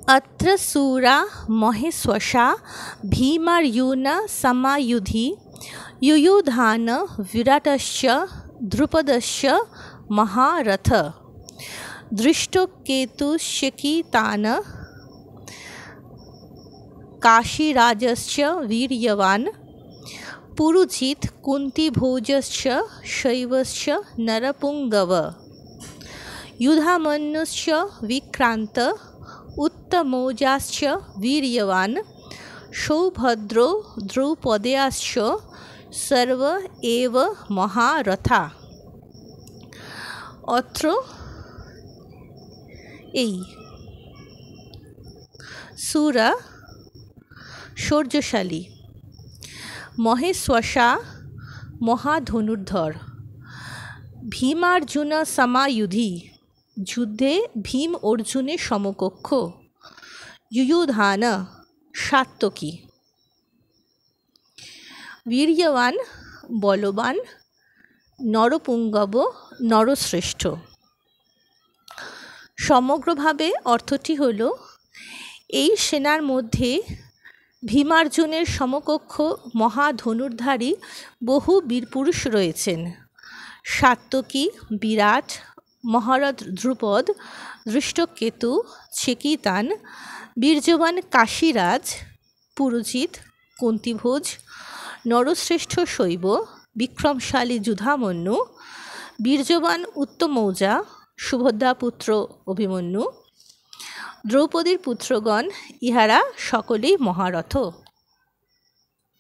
अत्र सूरा महेश्वशा भीमार्युन समायुधि युयुधान विराटस्य द्रुपदस्य महारथ दृष्टकेतुश्चकितान् काशीराजस्य वीर्यवान् पुरुजित् कुन्तीभोजश्च शैवश्च नरपुङ्गव युधामन्युश्च विक्रान्त उत्तमौजाश्च वीर्यवान् सौभद्रो द्रौपदेयाश्च सर्व एव महारथा। अत्र এই সুরা শৌর্যশালী, মহেশ্বশা মহাধনুর্ধর, ভীমার্জুন সমায়ুধি যুদ্ধে ভীম অর্জুনের সমকক্ষ, যুযুধান সাত্তকী, বীর্যবান বলবান, নরপুঙ্গব নরশ্রেষ্ঠ। সমগ্রভাবে অর্থটি হল এই সেনার মধ্যে ভীমার্জুনের সমকক্ষ মহাধনুর্ধারী বহু বীরপুরুষ রয়েছেন। সাত্তকী, বিরাট, মহারথ দ্রুপদ, দৃষ্টকেতু, ছেকিতান, বীর্যবান কাশীরাজ, পুরুজিৎ, কুন্তীভোজ, নরশ্রেষ্ঠ শৈব, বিক্রমশালী যুধামন্যু, বীর্যবান উত্তমৌজা, সুভদ্রাপুত্র অভিমন্যু, দ্রৌপদীর পুত্রগণ, ইহারা সকলেই মহারথ।